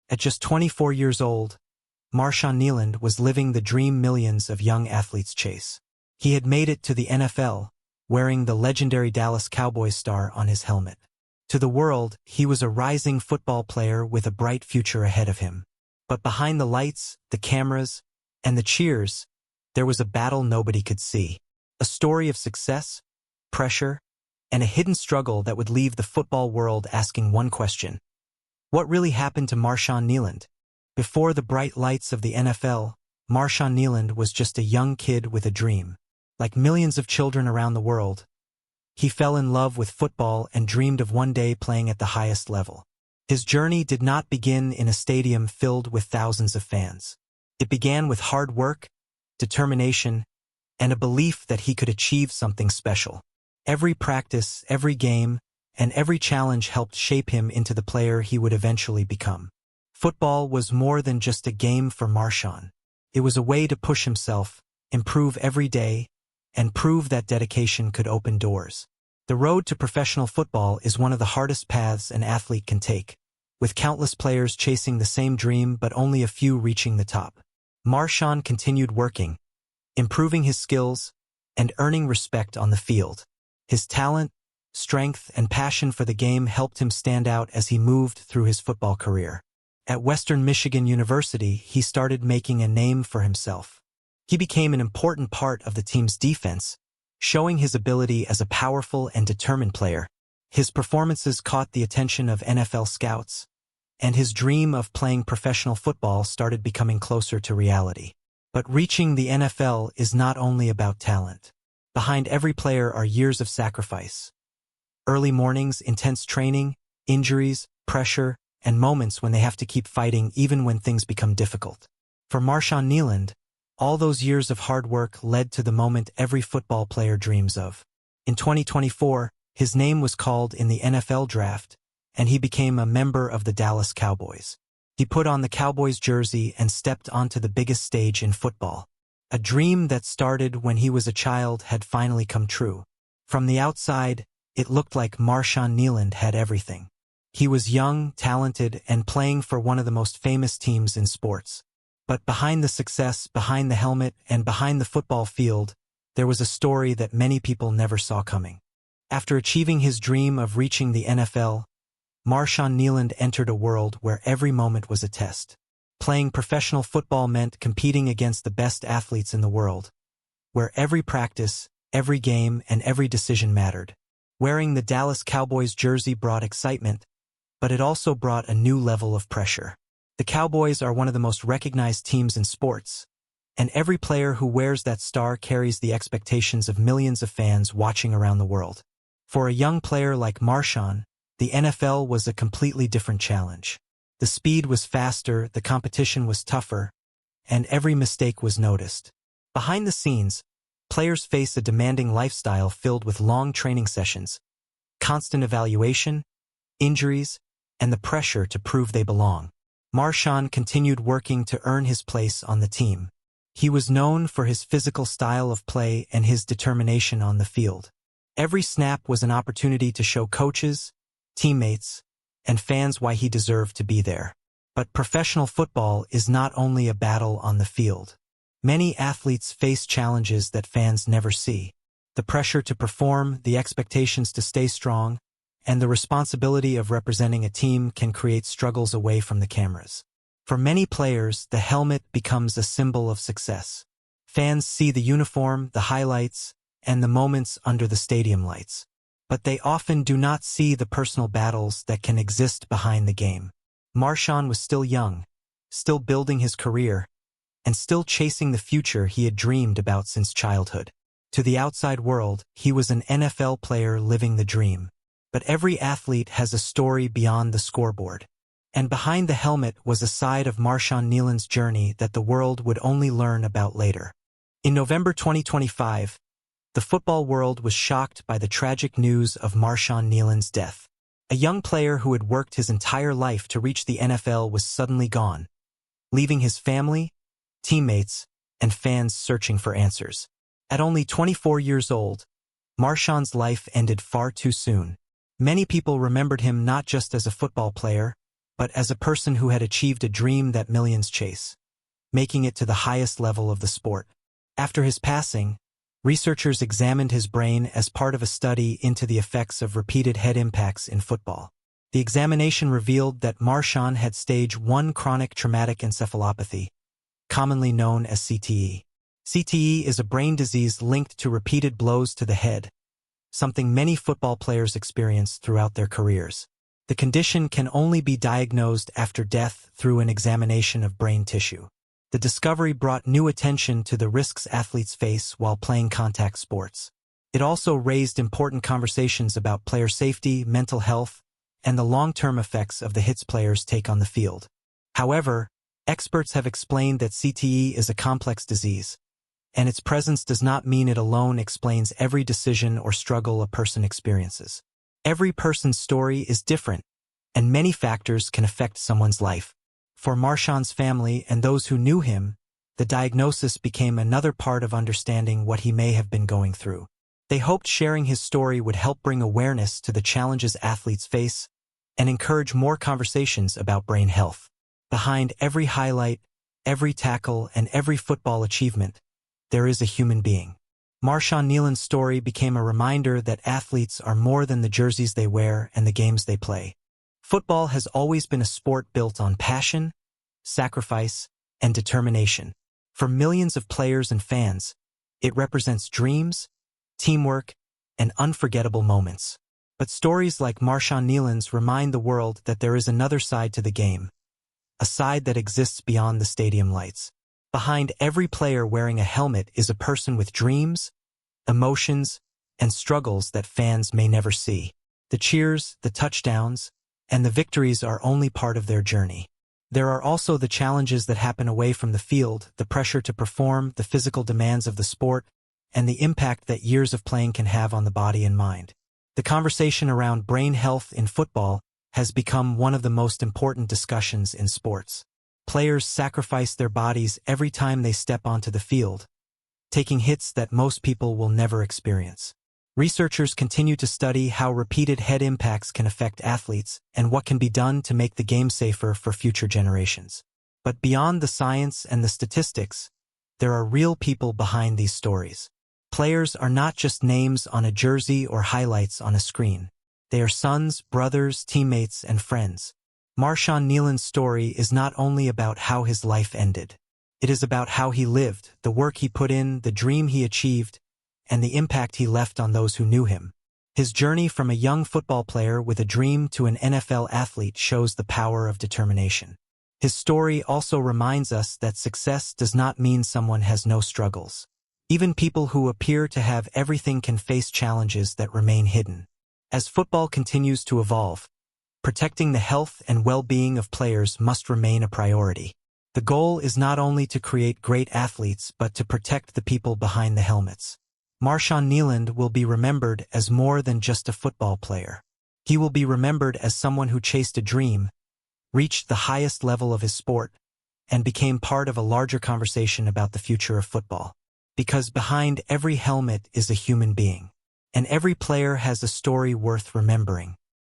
At just 24 years old, Marshawn Kneeland was living the dream millions of young athletes chase. He had made it to the NFL, wearing the legendary Dallas Cowboys star on his helmet. To the world, he was a rising football player with a bright future ahead of him. But behind the lights, the cameras, and the cheers, there was a battle nobody could see. A story of success, pressure, and a hidden struggle that would leave the football world asking one question. What really happened to Marshawn Kneeland? Before the bright lights of the NFL, Marshawn Kneeland was just a young kid with a dream. Like millions of children around the world, he fell in love with football and dreamed of one day playing at the highest level. His journey did not begin in a stadium filled with thousands of fans. It began with hard work, determination, and a belief that he could achieve something special. Every practice, every game, and every challenge helped shape him into the player he would eventually become. Football was more than just a game for Marshawn. It was a way to push himself, improve every day, and prove that dedication could open doors. The road to professional football is one of the hardest paths an athlete can take, with countless players chasing the same dream but only a few reaching the top. Marshawn continued working, improving his skills, and earning respect on the field. His talent, strength, and passion for the game helped him stand out as he moved through his football career. At Western Michigan University, he started making a name for himself. He became an important part of the team's defense, showing his ability as a powerful and determined player. His performances caught the attention of NFL scouts, and his dream of playing professional football started becoming closer to reality. But reaching the NFL is not only about talent. Behind every player are years of sacrifice. Early mornings, intense training, injuries, pressure, and moments when they have to keep fighting even when things become difficult. For Marshawn Kneeland, all those years of hard work led to the moment every football player dreams of. In 2024, his name was called in the NFL draft, and he became a member of the Dallas Cowboys. He put on the Cowboys jersey and stepped onto the biggest stage in football. A dream that started when he was a child had finally come true. From the outside, it looked like Marshawn Kneeland had everything. He was young, talented, and playing for one of the most famous teams in sports. But behind the success, behind the helmet, and behind the football field, there was a story that many people never saw coming. After achieving his dream of reaching the NFL, Marshawn Kneeland entered a world where every moment was a test. Playing professional football meant competing against the best athletes in the world, where every practice, every game, and every decision mattered. Wearing the Dallas Cowboys jersey brought excitement, but it also brought a new level of pressure. The Cowboys are one of the most recognized teams in sports, and every player who wears that star carries the expectations of millions of fans watching around the world. For a young player like Marshawn, the NFL was a completely different challenge. The speed was faster, the competition was tougher, and every mistake was noticed. Behind the scenes, players face a demanding lifestyle filled with long training sessions, constant evaluation, injuries, and the pressure to prove they belong. Marshawn continued working to earn his place on the team. He was known for his physical style of play and his determination on the field. Every snap was an opportunity to show coaches, teammates, and fans why he deserved to be there. But professional football is not only a battle on the field. Many athletes face challenges that fans never see. The pressure to perform, the expectations to stay strong, and the responsibility of representing a team can create struggles away from the cameras. For many players, the helmet becomes a symbol of success. Fans see the uniform, the highlights, and the moments under the stadium lights. But they often do not see the personal battles that can exist behind the game. Marshawn was still young, still building his career, and still chasing the future he had dreamed about since childhood. To the outside world, he was an NFL player living the dream. But every athlete has a story beyond the scoreboard. And behind the helmet was a side of Marshawn Kneeland's journey that the world would only learn about later. In November 2025, the football world was shocked by the tragic news of Marshawn Kneeland's death. A young player who had worked his entire life to reach the NFL was suddenly gone, leaving his family, teammates, and fans searching for answers. At only 24 years old, Marshawn's life ended far too soon. Many people remembered him not just as a football player, but as a person who had achieved a dream that millions chase, making it to the highest level of the sport. After his passing, researchers examined his brain as part of a study into the effects of repeated head impacts in football. The examination revealed that Marshawn had stage 1 chronic traumatic encephalopathy, commonly known as CTE. CTE is a brain disease linked to repeated blows to the head, something many football players experience throughout their careers. The condition can only be diagnosed after death through an examination of brain tissue. The discovery brought new attention to the risks athletes face while playing contact sports. It also raised important conversations about player safety, mental health, and the long-term effects of the hits players take on the field. However, experts have explained that CTE is a complex disease, and its presence does not mean it alone explains every decision or struggle a person experiences. Every person's story is different, and many factors can affect someone's life. For Marshawn's family and those who knew him, the diagnosis became another part of understanding what he may have been going through. They hoped sharing his story would help bring awareness to the challenges athletes face and encourage more conversations about brain health. Behind every highlight, every tackle, and every football achievement, there is a human being. Marshawn Kneeland's story became a reminder that athletes are more than the jerseys they wear and the games they play. Football has always been a sport built on passion, sacrifice, and determination. For millions of players and fans, it represents dreams, teamwork, and unforgettable moments. But stories like Marshawn Kneeland's remind the world that there is another side to the game, a side that exists beyond the stadium lights. Behind every player wearing a helmet is a person with dreams, emotions, and struggles that fans may never see. The cheers, the touchdowns, and the victories are only part of their journey. There are also the challenges that happen away from the field, the pressure to perform, the physical demands of the sport, and the impact that years of playing can have on the body and mind. The conversation around brain health in football has become one of the most important discussions in sports. Players sacrifice their bodies every time they step onto the field, taking hits that most people will never experience. Researchers continue to study how repeated head impacts can affect athletes and what can be done to make the game safer for future generations. But beyond the science and the statistics, there are real people behind these stories. Players are not just names on a jersey or highlights on a screen. They are sons, brothers, teammates, and friends. Marshawn Kneeland's story is not only about how his life ended. It is about how he lived, the work he put in, the dream he achieved, and the impact he left on those who knew him. His journey from a young football player with a dream to an NFL athlete shows the power of determination. His story also reminds us that success does not mean someone has no struggles. Even people who appear to have everything can face challenges that remain hidden. As football continues to evolve, protecting the health and well-being of players must remain a priority. The goal is not only to create great athletes but to protect the people behind the helmets. Marshawn Kneeland will be remembered as more than just a football player. He will be remembered as someone who chased a dream, reached the highest level of his sport, and became part of a larger conversation about the future of football. Because behind every helmet is a human being, and every player has a story worth remembering.